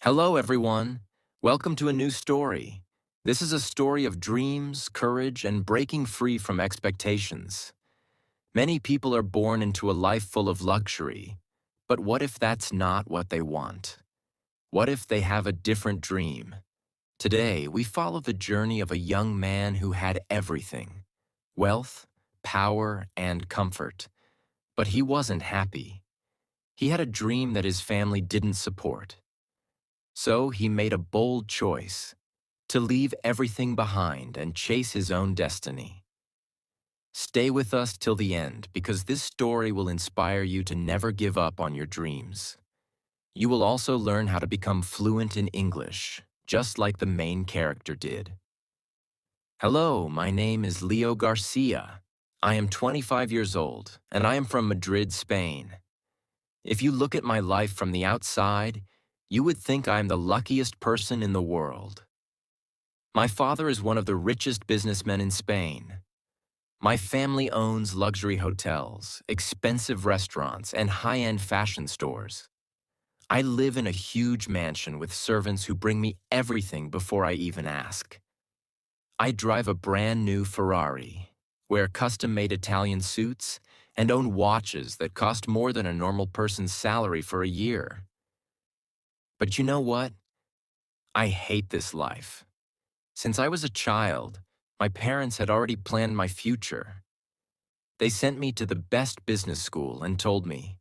Hello, everyone. Welcome to a new story. This is a story of dreams, courage, and breaking free from expectations. Many people are born into a life full of luxury, but what if that's not what they want? What if they have a different dream? Today, we follow the journey of a young man who had everything: wealth, power, and comfort. But he wasn't happy. He had a dream that his family didn't support. So he made a bold choice to leave everything behind and chase his own destiny. Stay with us till the end because this story will inspire you to never give up on your dreams. You will also learn how to become fluent in English, just like the main character did. Hello, my name is Leo Garcia. I am 25 years old, and I am from Madrid, Spain. If you look at my life from the outside, you would think I am the luckiest person in the world. My father is one of the richest businessmen in Spain. My family owns luxury hotels, expensive restaurants, and high-end fashion stores. I live in a huge mansion with servants who bring me everything before I even ask. I drive a brand new Ferrari, wear custom-made Italian suits, and own watches that cost more than a normal person's salary for a year. But you know what? I hate this life. Since I was a child, my parents had already planned my future. They sent me to the best business school and told me,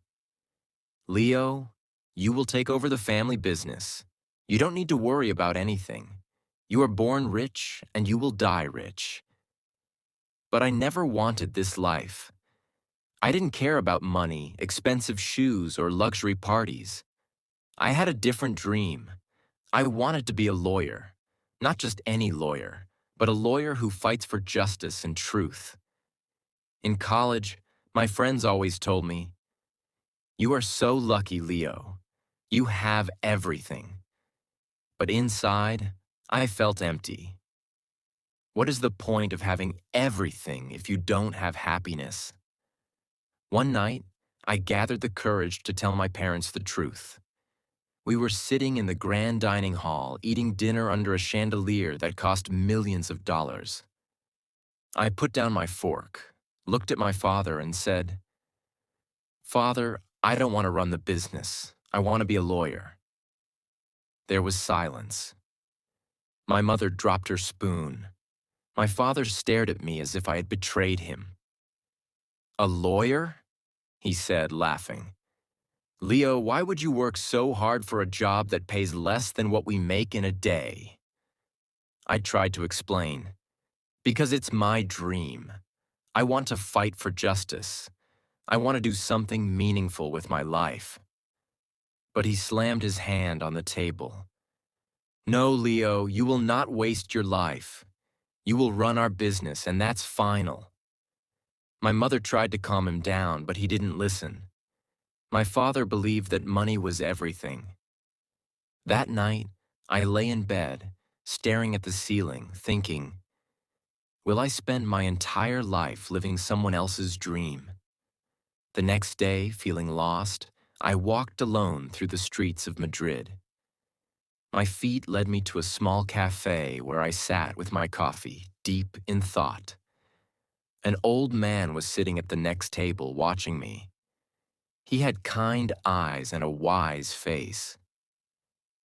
"Leo, you will take over the family business. You don't need to worry about anything. You are born rich and you will die rich." But I never wanted this life. I didn't care about money, expensive shoes, or luxury parties. I had a different dream. I wanted to be a lawyer. Not just any lawyer, but a lawyer who fights for justice and truth. In college, my friends always told me, "You are so lucky, Leo. You have everything." But inside, I felt empty. What is the point of having everything if you don't have happiness? One night, I gathered the courage to tell my parents the truth. We were sitting in the grand dining hall, eating dinner under a chandelier that cost millions of dollars. I put down my fork, looked at my father, and said, "Father, I don't want to run the business. I want to be a lawyer." There was silence. My mother dropped her spoon. My father stared at me as if I had betrayed him. "A lawyer?" he said, laughing. "Leo, why would you work so hard for a job that pays less than what we make in a day?" I tried to explain. "Because it's my dream. I want to fight for justice. I want to do something meaningful with my life." But he slammed his hand on the table. "No, Leo, you will not waste your life. You will run our business, and that's final." My mother tried to calm him down, but he didn't listen. My father believed that money was everything. That night, I lay in bed, staring at the ceiling, thinking, will I spend my entire life living someone else's dream? The next day, feeling lost, I walked alone through the streets of Madrid. My feet led me to a small cafe where I sat with my coffee, deep in thought. An old man was sitting at the next table watching me. He had kind eyes and a wise face.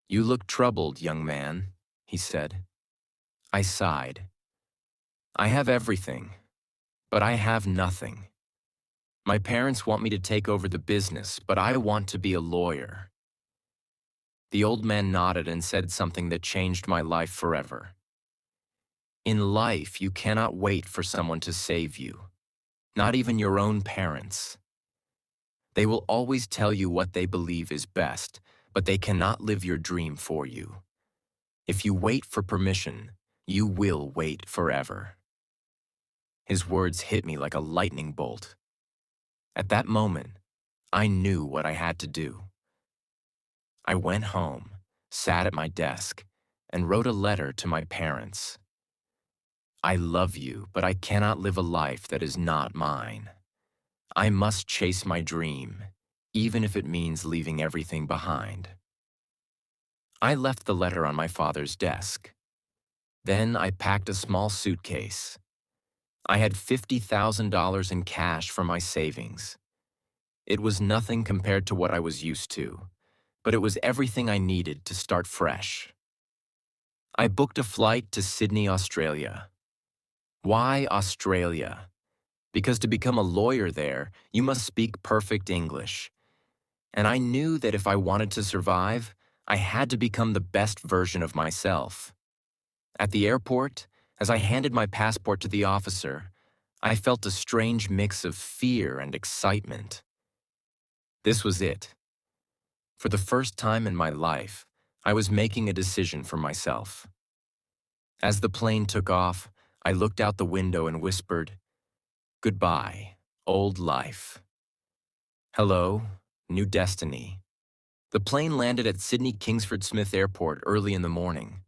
"You look troubled, young man," he said. I sighed. "I have everything, but I have nothing. My parents want me to take over the business, but I want to be a lawyer." The old man nodded and said something that changed my life forever. In life, you cannot wait for someone to save you, not even your own parents. They will always tell you what they believe is best, but they cannot live your dream for you. If you wait for permission, you will wait forever. His words hit me like a lightning bolt. At that moment, I knew what I had to do. I went home, sat at my desk, and wrote a letter to my parents. "I love you, but I cannot live a life that is not mine. I must chase my dream, even if it means leaving everything behind." I left the letter on my father's desk. Then I packed a small suitcase. I had $50,000 in cash from my savings. It was nothing compared to what I was used to, but it was everything I needed to start fresh. I booked a flight to Sydney, Australia. Why Australia? Because to become a lawyer there, you must speak perfect English. And I knew that if I wanted to survive, I had to become the best version of myself. At the airport, as I handed my passport to the officer, I felt a strange mix of fear and excitement. This was it. For the first time in my life, I was making a decision for myself. As the plane took off, I looked out the window and whispered, "Goodbye, old life. Hello, new destiny." The plane landed at Sydney Kingsford Smith Airport early in the morning.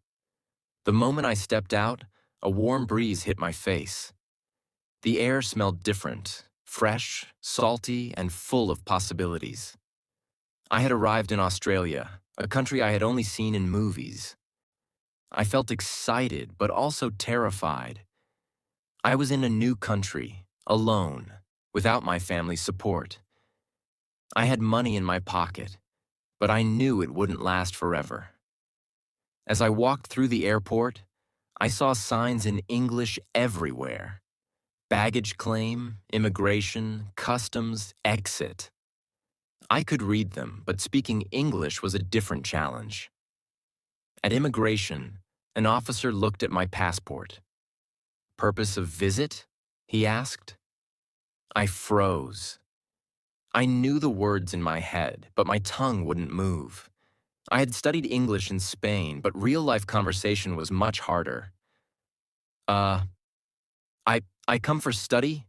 The moment I stepped out, a warm breeze hit my face. The air smelled different, fresh, salty, and full of possibilities. I had arrived in Australia, a country I had only seen in movies. I felt excited, but also terrified. I was in a new country, alone, without my family's support. I had money in my pocket, but I knew it wouldn't last forever. As I walked through the airport, I saw signs in English everywhere. Baggage claim, immigration, customs, exit. I could read them, but speaking English was a different challenge. At immigration, an officer looked at my passport. "Purpose of visit?" he asked. I froze. I knew the words in my head, but my tongue wouldn't move. I had studied English in Spain, but real-life conversation was much harder. Uh, I come for study?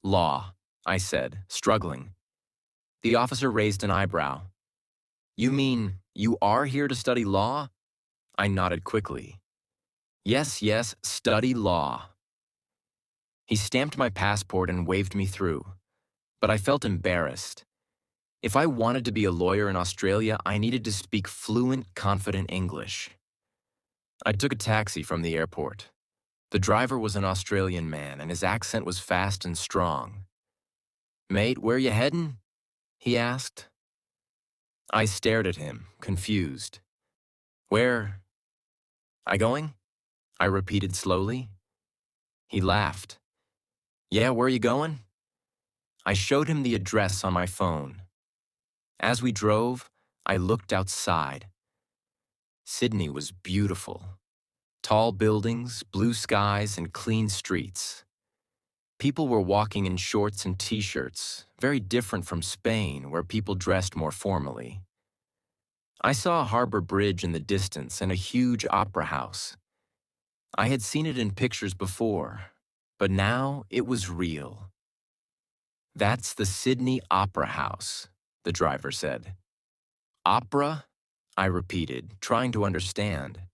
Law, I said, struggling. The officer raised an eyebrow. "You mean you are here to study law?" I nodded quickly. Yes, study law." He stamped my passport and waved me through, but I felt embarrassed. If I wanted to be a lawyer in Australia, I needed to speak fluent, confident English. I took a taxi from the airport. The driver was an Australian man, and his accent was fast and strong. "Mate, where you headin'?" he asked. I stared at him, confused. "Where I going?" I repeated slowly. He laughed. "Yeah, where you going?" I showed him the address on my phone. As we drove, I looked outside. Sydney was beautiful. Tall buildings, blue skies, and clean streets. People were walking in shorts and t-shirts, very different from Spain, where people dressed more formally. I saw a harbor bridge in the distance and a huge opera house. I had seen it in pictures before, but now it was real. "That's the Sydney Opera House," the driver said. "Opera?" I repeated, trying to understand.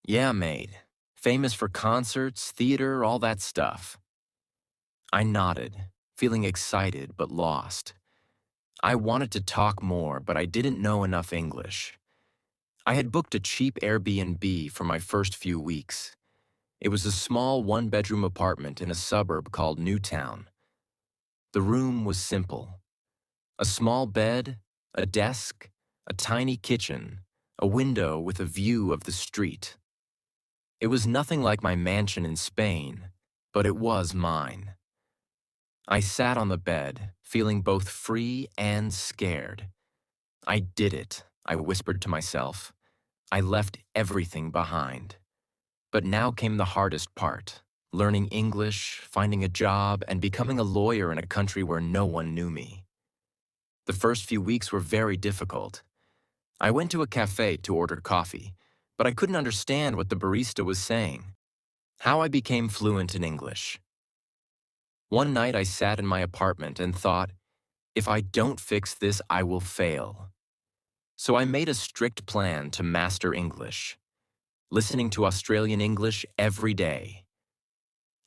"Yeah, mate. Famous for concerts, theater, all that stuff." I nodded, feeling excited but lost. I wanted to talk more, but I didn't know enough English. I had booked a cheap Airbnb for my first few weeks. It was a small one-bedroom apartment in a suburb called Newtown. The room was simple. A small bed, a desk, a tiny kitchen, a window with a view of the street. It was nothing like my mansion in Spain, but it was mine. I sat on the bed, feeling both free and scared. "I did it," I whispered to myself. I left everything behind. But now came the hardest part: learning English, finding a job, and becoming a lawyer in a country where no one knew me. The first few weeks were very difficult. I went to a cafe to order coffee, but I couldn't understand what the barista was saying. How I became fluent in English. One night I sat in my apartment and thought, if I don't fix this, I will fail. So I made a strict plan to master English, listening to Australian English every day.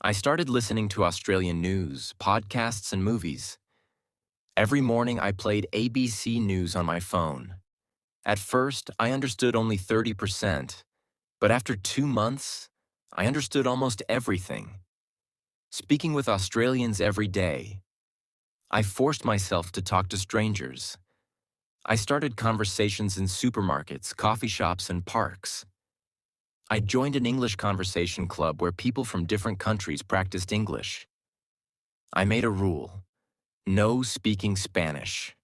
I started listening to Australian news, podcasts, and movies. Every morning I played ABC News on my phone. At first, I understood only 30%, but after 2 months, I understood almost everything. Speaking with Australians every day, I forced myself to talk to strangers. I started conversations in supermarkets, coffee shops, and parks. I joined an English conversation club where people from different countries practiced English. I made a rule: no speaking Spanish,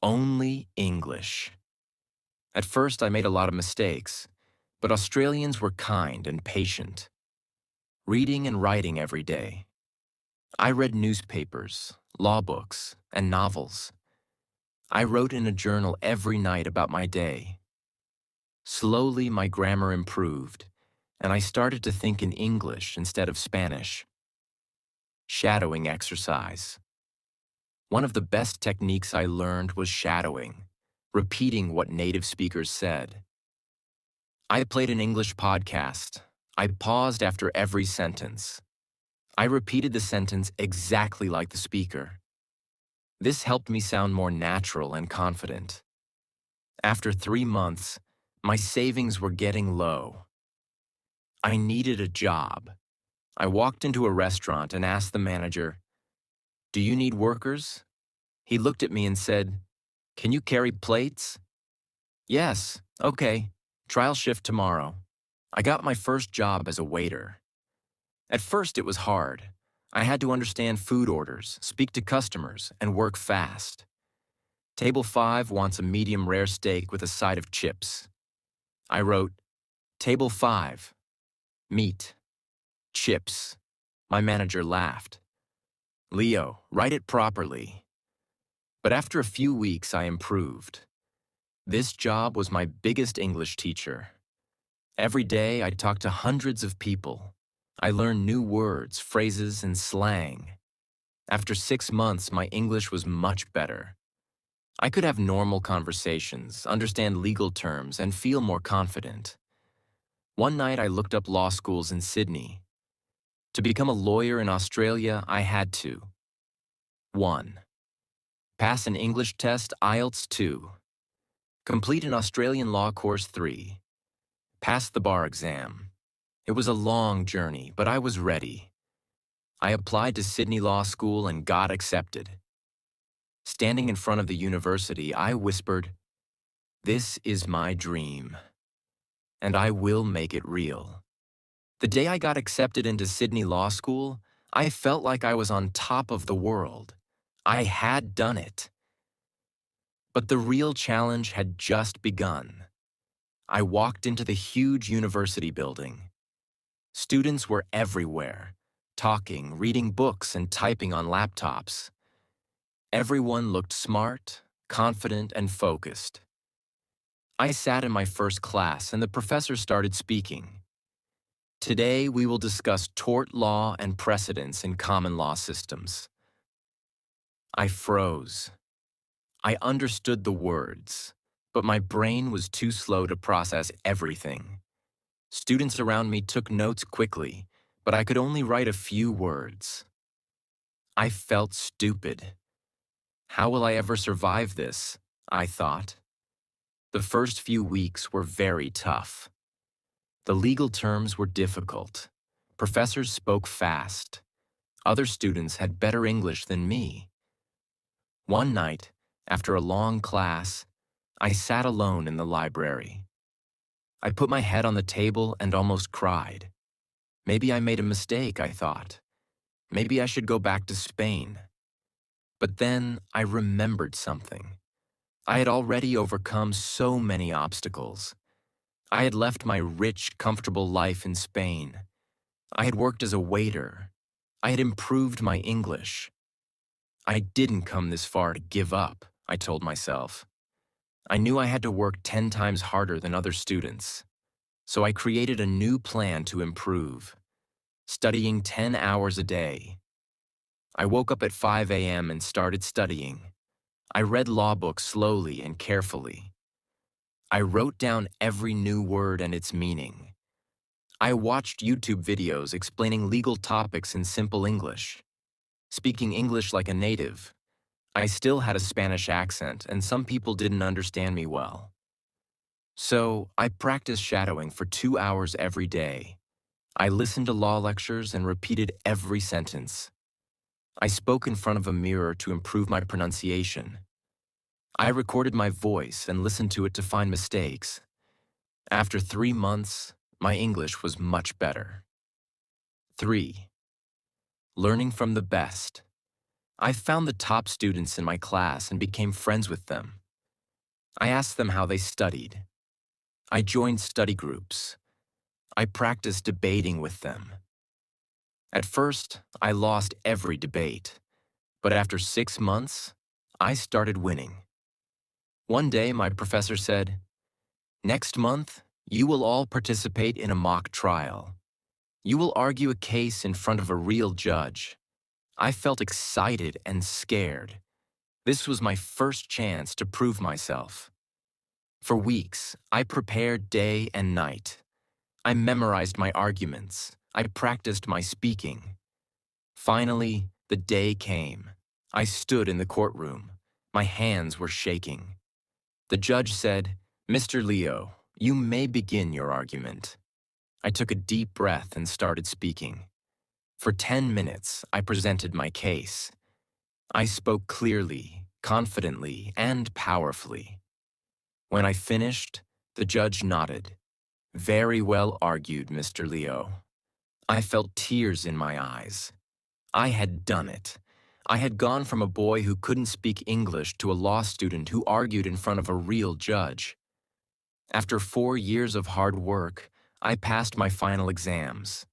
only English. At first, I made a lot of mistakes, but Australians were kind and patient. Reading and writing every day. I read newspapers, law books, and novels. I wrote in a journal every night about my day. Slowly, my grammar improved, and I started to think in English instead of Spanish. Shadowing exercise. One of the best techniques I learned was shadowing, repeating what native speakers said. I played an English podcast. I paused after every sentence. I repeated the sentence exactly like the speaker. This helped me sound more natural and confident. After 3 months, my savings were getting low. I needed a job. I walked into a restaurant and asked the manager, "Do you need workers?" He looked at me and said, "Can you carry plates?" "Yes, okay. Trial shift tomorrow." I got my first job as a waiter. At first, it was hard. I had to understand food orders, speak to customers, and work fast. Table 5 wants a medium rare steak with a side of chips. I wrote, "Table 5, meat, chips." My manager laughed. "Leo, write it properly." But after a few weeks, I improved. This job was my biggest English teacher. Every day, I talked to hundreds of people. I learned new words, phrases, and slang. After 6 months, my English was much better. I could have normal conversations, understand legal terms, and feel more confident. One night, I looked up law schools in Sydney. To become a lawyer in Australia, I had to: 1. Pass an English test, IELTS 2. Complete an Australian law course 3. Pass the bar exam. It was a long journey, but I was ready. I applied to Sydney Law School and got accepted. Standing in front of the university, I whispered, "This is my dream, and I will make it real." The day I got accepted into Sydney Law School, I felt like I was on top of the world. I had done it. But the real challenge had just begun. I walked into the huge university building. Students were everywhere, talking, reading books, and typing on laptops. Everyone looked smart, confident, and focused. I sat in my first class and the professor started speaking. "Today we will discuss tort law and precedents in common law systems." I froze. I understood the words, but my brain was too slow to process everything. Students around me took notes quickly, but I could only write a few words. I felt stupid. How will I ever survive this? I thought. The first few weeks were very tough. The legal terms were difficult. Professors spoke fast. Other students had better English than me. One night, after a long class, I sat alone in the library. I put my head on the table and almost cried. Maybe I made a mistake, I thought. Maybe I should go back to Spain. But then I remembered something. I had already overcome so many obstacles. I had left my rich, comfortable life in Spain. I had worked as a waiter. I had improved my English. I didn't come this far to give up, I told myself. I knew I had to work 10 times harder than other students. So I created a new plan to improve, studying 10 hours a day. I woke up at 5 a.m. and started studying. I read law books slowly and carefully. I wrote down every new word and its meaning. I watched YouTube videos explaining legal topics in simple English. Speaking English like a native, I still had a Spanish accent and some people didn't understand me well. So I practiced shadowing for 2 hours every day. I listened to law lectures and repeated every sentence. I spoke in front of a mirror to improve my pronunciation. I recorded my voice and listened to it to find mistakes. After 3 months, my English was much better. 3. Learning from the best. I found the top students in my class and became friends with them. I asked them how they studied. I joined study groups. I practiced debating with them. At first, I lost every debate, but after 6 months, I started winning. One day, my professor said, "Next month, you will all participate in a mock trial. You will argue a case in front of a real judge." I felt excited and scared. This was my first chance to prove myself. For weeks, I prepared day and night. I memorized my arguments. I practiced my speaking. Finally, the day came. I stood in the courtroom. My hands were shaking. The judge said, "Mr. Leo, you may begin your argument." I took a deep breath and started speaking. For 10 minutes, I presented my case. I spoke clearly, confidently, and powerfully. When I finished, the judge nodded. "Very well argued, Mr. Leo." I felt tears in my eyes. I had done it. I had gone from a boy who couldn't speak English to a law student who argued in front of a real judge. After 4 years of hard work, I passed my final exams.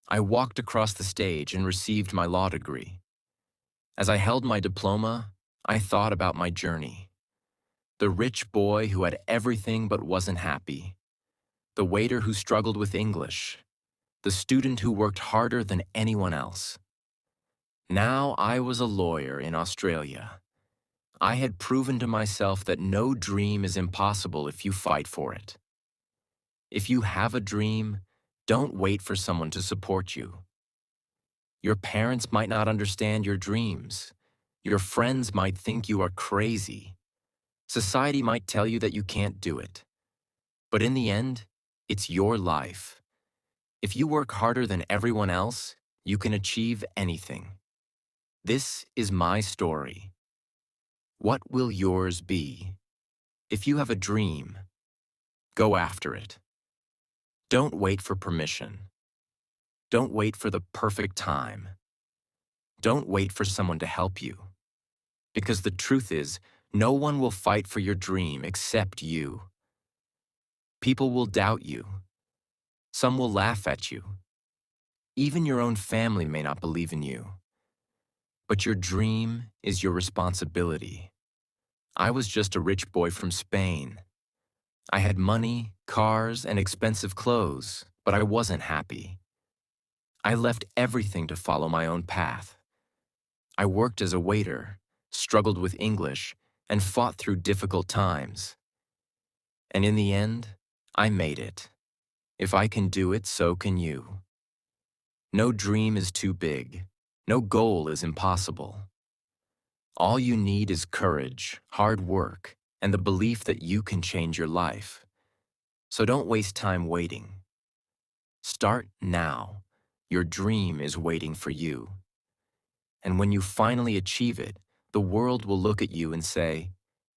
I walked across the stage and received my law degree. As I held my diploma, I thought about my journey. The rich boy who had everything but wasn't happy. The waiter who struggled with English. The student who worked harder than anyone else. Now I was a lawyer in Australia. I had proven to myself that no dream is impossible if you fight for it. If you have a dream, don't wait for someone to support you. Your parents might not understand your dreams. Your friends might think you are crazy. Society might tell you that you can't do it. But in the end, it's your life. If you work harder than everyone else, you can achieve anything. This is my story. What will yours be? If you have a dream, go after it. Don't wait for permission. Don't wait for the perfect time. Don't wait for someone to help you. Because the truth is, no one will fight for your dream except you. People will doubt you. Some will laugh at you. Even your own family may not believe in you. But your dream is your responsibility. I was just a rich boy from Spain. I had money, cars, and expensive clothes, but I wasn't happy. I left everything to follow my own path. I worked as a waiter, struggled with English, and fought through difficult times. And in the end, I made it. If I can do it, so can you. No dream is too big. No goal is impossible. All you need is courage, hard work, and the belief that you can change your life. So don't waste time waiting. Start now. Your dream is waiting for you. And when you finally achieve it, the world will look at you and say,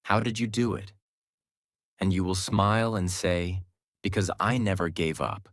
"How did you do it?" And you will smile and say, "Because I never gave up."